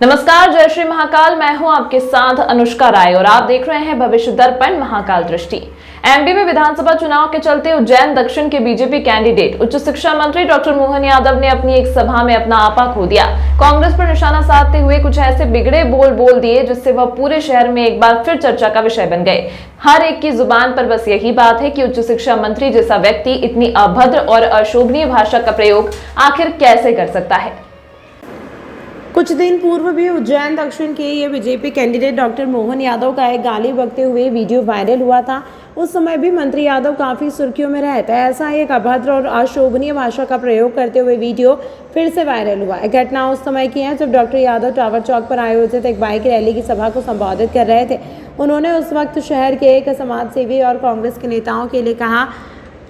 नमस्कार, जय श्री महाकाल। मैं हूं आपके साथ अनुष्का राय और आप देख रहे हैं भविष्य दर्पण महाकाल दृष्टि। एमपी में विधानसभा चुनाव के चलते उज्जैन दक्षिण के बीजेपी कैंडिडेट उच्च शिक्षा मंत्री डॉक्टर मोहन यादव ने अपनी एक सभा में अपना आपा खो दिया। कांग्रेस पर निशाना साधते हुए कुछ ऐसे बिगड़े बोल दिए जिससे वह पूरे शहर में एक बार फिर चर्चा का विषय बन गए। हर एक की जुबान पर बस यही बात है कि उच्च शिक्षा मंत्री जैसा व्यक्ति इतनी अभद्र और अशोभनीय भाषा का प्रयोग आखिर कैसे कर सकता है। कुछ दिन पूर्व भी उज्जैन दक्षिण के ये BJP candidate doctor Mohan Yadav का एक गाली बकते हुए वीडियो वायरल हुआ था। उस समय भी मंत्री यादव काफ़ी सुर्खियों में रहते हैं। ऐसा ही एक अभद्र और अशोभनीय भाषा का प्रयोग करते हुए वीडियो फिर से वायरल हुआ है। घटना उस समय की है जब डॉक्टर यादव टावर चौक पर आयोजित एक बाइक रैली की सभा को संबोधित कर रहे थे। उन्होंने उस वक्त शहर के एक समाजसेवी और कांग्रेस के नेताओं के लिए कहा।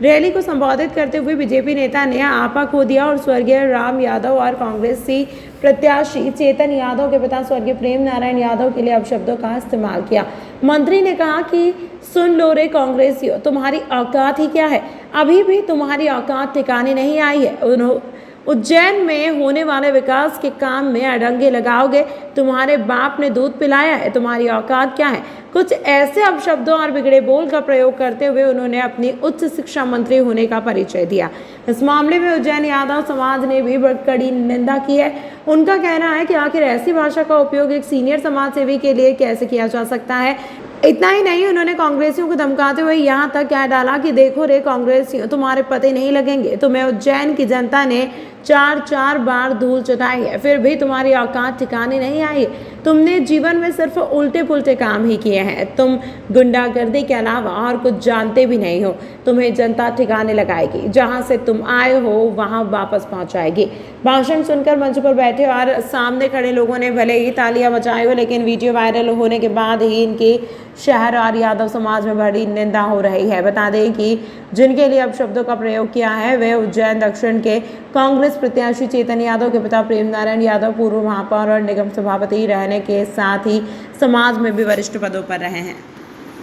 रैली को संबोधित करते हुए बीजेपी नेता ने आपा खो दिया और स्वर्गीय राम यादव और कांग्रेसी प्रत्याशी चेतन यादव के पिता स्वर्गीय प्रेम नारायण यादव के लिए अपशब्दों का इस्तेमाल किया। मंत्री ने कहा कि सुन लो रे कांग्रेसियों, तुम्हारी औकात ही क्या है, अभी भी तुम्हारी औकात ठिकाने नहीं आई है। उज्जैन में होने वाले विकास के काम में अड़ंगे लगाओगे, तुम्हारे बाप ने दूध पिलाया है, तुम्हारी औकात क्या है। कुछ ऐसे अपशब्दों और बिगड़े बोल का प्रयोग करते हुए उन्होंने अपनी उच्च शिक्षा मंत्री होने का परिचय दिया। इस मामले में उज्जैन यादव समाज ने भी कड़ी निंदा की है। उनका कहना है कि आखिर ऐसी भाषा का उपयोग एक सीनियर समाज सेवी के लिए कैसे किया जा सकता है। इतना ही नहीं, उन्होंने कांग्रेसियों को धमकाते हुए यहाँ तक कह डाला कि देखो रे कांग्रेसियों, तुम्हारे पते नहीं लगेंगे। तुम्हें उज्जैन की जनता ने चार बार धूल चटाई है, फिर भी तुम्हारी औकात ठिकाने नहीं आई। तुमने जीवन में सिर्फ उल्टे पुल्टे काम ही किए हैं। तुम गुंडागर्दी के अलावा और कुछ जानते भी नहीं हो। तुम्हें जनता ठिकाने लगाएगी, जहां से तुम आए हो वहां वापस पहुंचाएगी। भाषण सुनकर मंच पर बैठे और सामने खड़े लोगों ने भले ही तालियां बजाई हो, लेकिन वीडियो वायरल होने के बाद ही इनकी शहर और यादव समाज में बड़ी निंदा हो रही है। बता दें कि जिनके लिए अपशब्दों का प्रयोग किया है वे उज्जैन दक्षिण के कांग्रेस प्रत्याशी चेतन यादव के पिता प्रेम नारायण यादव पूर्व महापौर और निगम सभापति रहने के साथ ही समाज में भी वरिष्ठ पदों पर रहे हैं।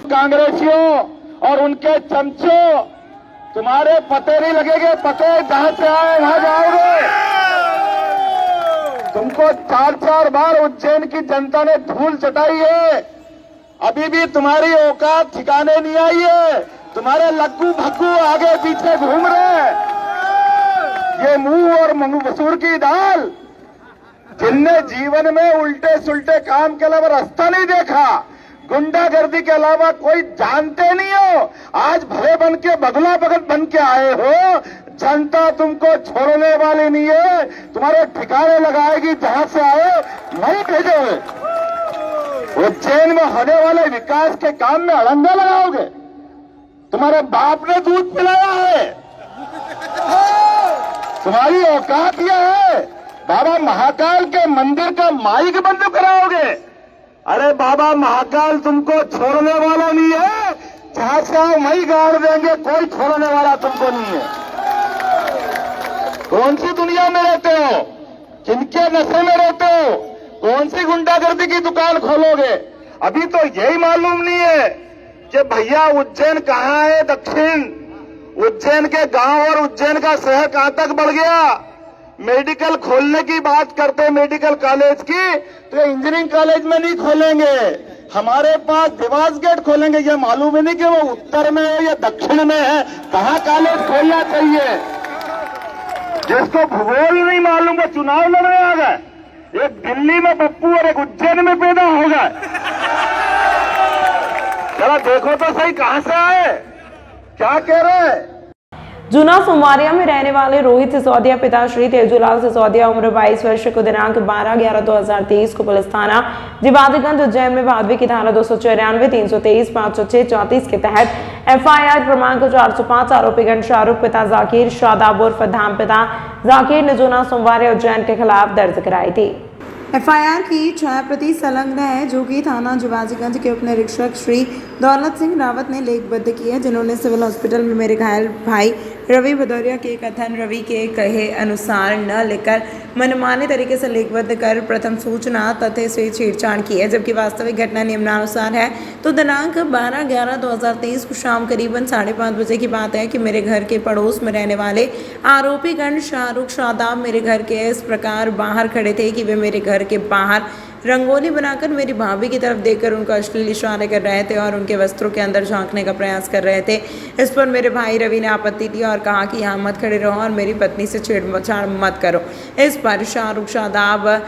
कांग्रेसियों और उनके चमचों, तुम्हारे पते नहीं लगेंगे। पते जहां से आए वहां जाओगे। तुमको चार बार उज्जैन की जनता ने धूल चटाई है, अभी भी तुम्हारी औकात ठिकाने नहीं आई है। तुम्हारे लग्गू भग्गू आगे पीछे घूम रहे। ये मुंह और मसूर की दाल, जिनने जीवन में उल्टे सुल्टे काम के अलावा रास्ता नहीं देखा, गुंडागर्दी के अलावा कोई जानते नहीं हो, आज भले बन के बगला भगत बन के आए हो। जनता तुमको छोड़ने वाली नहीं है, तुम्हारे ठिकाने लगाएगी। जहां से आए नहीं भेजोगे। उज्जैन में होने वाले विकास के काम में अड़ंगा लगाओगे। तुम्हारे बाप ने दूध पिलाया है, तुम्हारी औकात यह है। बाबा महाकाल के मंदिर का माइक बंद कराओगे। अरे बाबा महाकाल तुमको छोड़ने वाला नहीं है, जहां से आओ वहीं गाड़ देंगे। कोई छोड़ने वाला तुमको नहीं है। कौन सी दुनिया में रहते हो, किनके नशे में रहते हो, कौन सी गुंडागर्दी की दुकान खोलोगे। अभी तो यही मालूम नहीं है कि भैया उज्जैन कहाँ है। दक्षिण उज्जैन के गांव और उज्जैन का शहर कहां तक बढ़ गया। मेडिकल खोलने की बात करते हैं, मेडिकल कॉलेज की, तो इंजीनियरिंग कॉलेज में नहीं खोलेंगे। हमारे पास देवास गेट खोलेंगे। ये मालूम ही नहीं कि वो उत्तर में है या दक्षिण में है, कहाँ कॉलेज खोलना चाहिए। जिसको भूगोल नहीं मालूम वो चुनाव लड़ने आ गए। एक दिल्ली में पप्पू और एक उज्जैन में पैदा हो गए। जरा देखो तो सही कहां से आए, क्या कह रहे हैं। जूना सोमवारिया में रहने वाले रोहित सिसोदिया पिता श्री तेजूलाल सिसोदिया उम्र 22 वर्ष को दिनांक 12/11/2023 को पुलिस थाना जिबादीगंज उज्जैन में भादवी की धारा 294, 323, 506, 34 के तहत FIR क्रमांक 405 आरोपीगण शाहरुख पिता जाकिर, शादाब उर्फ धाम पिता जाकिर ने जूना सोमवारिया उज्जैन के खिलाफ दर्ज कराई थी। FIR की 6 प्रति संलग्न है, जो कि थाना जिबादीगंज के उप निरीक्षक श्री दौलत सिंह रावत ने लेखबद्ध की है, जिन्होंने सिविल हॉस्पिटल में मेरे घायल भाई रवि भदौरिया के कथन रवि के कहे अनुसार न लेकर मनमाने तरीके से लेखबद्ध कर प्रथम सूचना तथ्य से छेड़छाड़ की है, जबकि वास्तविक घटना निम्नानुसार है। तो दिनांक 12/11/2023 को शाम करीबन 5:30 बजे की बात है कि मेरे घर के पड़ोस में रहने वाले आरोपीगण शाहरुख शादाब मेरे घर के इस प्रकार बाहर खड़े थे कि वे मेरे घर घर के बाहर रंगोली बनाकर मेरी भाभी की तरफ देखकर उनको अश्लील इशारे कर रहे थे और उनके वस्त्रों के अंदर झांकने का प्रयास कर रहे थे। इस पर मेरे भाई रवि ने आपत्ति दी और कहा कि यहाँ मत खड़े रहो और मेरी पत्नी से छेड़छाड़ मत करो। इस पर शाहरुख शादाब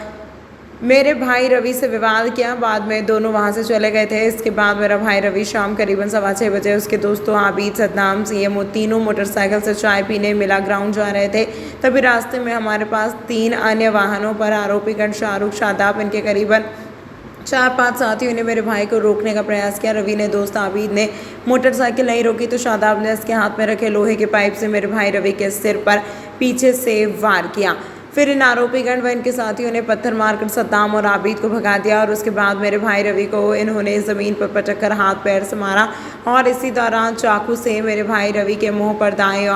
मेरे भाई रवि से विवाद किया। बाद में दोनों वहां से चले गए थे। इसके बाद मेरा भाई रवि शाम करीबन 6:15 बजे उसके दोस्तों आबिद, सद्दाम, सीएम तीनों मोटरसाइकिल से चाय पीने मिला ग्राउंड जा रहे थे। तभी रास्ते में हमारे पास 3 अन्य वाहनों पर आरोपीगण शाहरुख शादाब इनके करीबन 4-5 साथियों ने मेरे भाई को रोकने का प्रयास किया। रवि ने दोस्त आबिद ने मोटरसाइकिल नहीं रोकी तो शादाब ने उसके हाथ में रखे लोहे के पाइप से मेरे भाई रवि के सिर पर पीछे से वार किया। फिर इन आरोपीगण व इनके साथियों ने पत्थर मारकर सद्दाम और आबिद को भगा दिया और उसके बाद मेरे भाई रवि को इन्होंने ज़मीन पर पटक कर हाथ पैर से मारा और इसी दौरान चाकू से मेरे भाई रवि के मुंह पर दाएं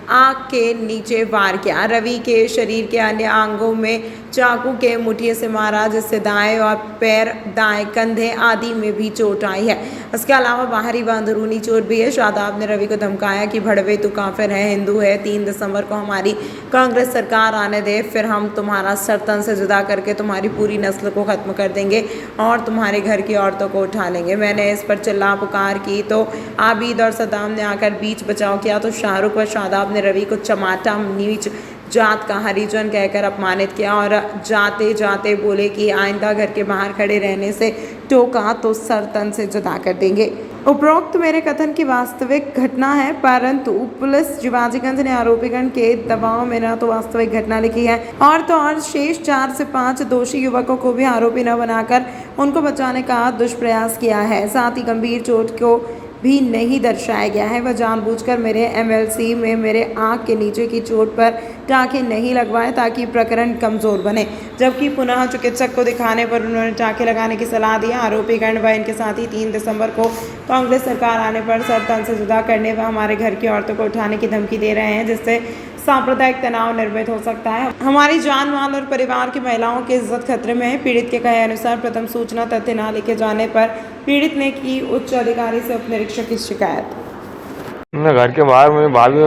आँख के नीचे वार किया। रवि के शरीर के अन्य अंगों में चाकू के मुठिए से मारा जिससे दाएं और पैर, दाएं कंधे आदि में भी चोट आई है। इसके अलावा बाहरी व अंदरूनी चोट भी है। शादाब ने रवि को धमकाया कि भड़वे तू काफिर है, हिंदू है, 3 दिसंबर को हमारी कांग्रेस सरकार आने दे, फिर हम तुम्हारा सर तन से जुदा करके तुम्हारी पूरी नस्ल को ख़त्म कर देंगे और तुम्हारे घर की औरतों को उठा लेंगे। मैंने इस पर चिल्ला पुकार की तो आबिद और सद्दाम ने आकर बीच बचाव किया तो शाहरुख व शादाब ने रवि को चमाटा, नीच जात का हरिजन कहकर अपमानित किया और जाते जाते बोले कि आइंदा घर के बाहर खड़े रहने से टोका तो सर तन से जुदा कर देंगे। उपरोक्त मेरे कथन की वास्तविक घटना है, परंतु पुलिस शिवाजीगंज ने आरोपीगण के दबाव में न तो वास्तविक घटना लिखी है और तो और शेष 4 से 5 दोषी युवकों को भी आरोपी न बनाकर उनको बचाने का दुष्प्रयास किया है। साथ ही गंभीर चोट को भी नहीं दर्शाया गया है। वह जानबूझकर मेरे एमएलसी में मेरे आंख के नीचे की चोट पर टाँके नहीं लगवाए ताकि प्रकरण कमज़ोर बने, जबकि पुनः चिकित्सक को दिखाने पर उन्होंने टाँके लगाने की सलाह दी। आरोपीगण व इनके साथी 3 दिसंबर को कांग्रेस सरकार आने पर सर तन से जुदा करने व हमारे घर की औरतों को उठाने की धमकी दे रहे हैं जिससे सांप्रदायिक तनाव निर्मित हो सकता है। हमारी जान माल और परिवार की महिलाओं की इज्जत खतरे में है। पीड़ित के कहे अनुसार प्रथम सूचना तथ्य न लिखे जाने पर पीड़ित ने की उच्च अधिकारी से उप निरीक्षक की शिकायत। मैं घर के बाहर मेरी भाभी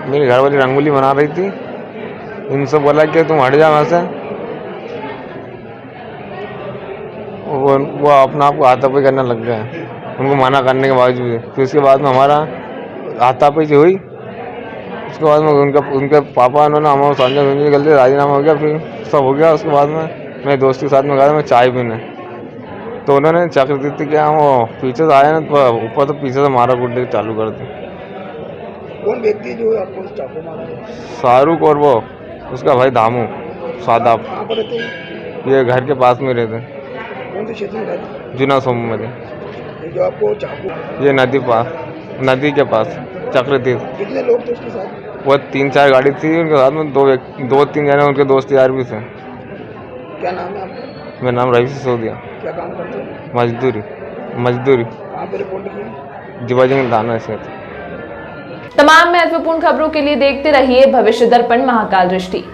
मेरी घर वाली रंगोली बना रही थी। इनसे बोला कि तुम हट जा वहाँ से। वो अपना आप को हाथापाई करने लग गए उनको मना करने के बावजूद। फिर उसके बाद में हमारा हाथापाई हुई। उसके बाद में उनके पापा उन्होंने हमारे सामने गलती राजीनामा हो गया, फिर सब हो गया। उसके बाद में मेरे दोस्त के साथ में गया मैं चाय पीने, तो उन्होंने चक्रतीर्थ क्या वो पीछे से आया ना तो ऊपर तो पीछे से मारा कूटने चालू कर दी। कौन व्यक्ति जो आपको चाकू मारा? शाहरुख और वो उसका भाई दामू शादाब। कहाँ पर रहते हैं? ये घर के पास में रहते। कौन से क्षेत्र में रहते? जुना सोम में। ये जो आपको चाकू, ये नदी के पास चक्रतीर्थ। कितने लोग थे उसके साथ? वो 3-4 गाड़ी थी, उनके साथ में 2-3 जने उनके दोस्त यार भी थे। क्या नाम है आपका? मेरा नाम रवि सिसोदिया। क्या काम करते हैं? मजदूरी। कहाँ पर रिपोर्ट की? जिवाजी थाना से। तमाम महत्वपूर्ण खबरों के लिए देखते रहिए भविष्य दर्पण महाकाल दृष्टि।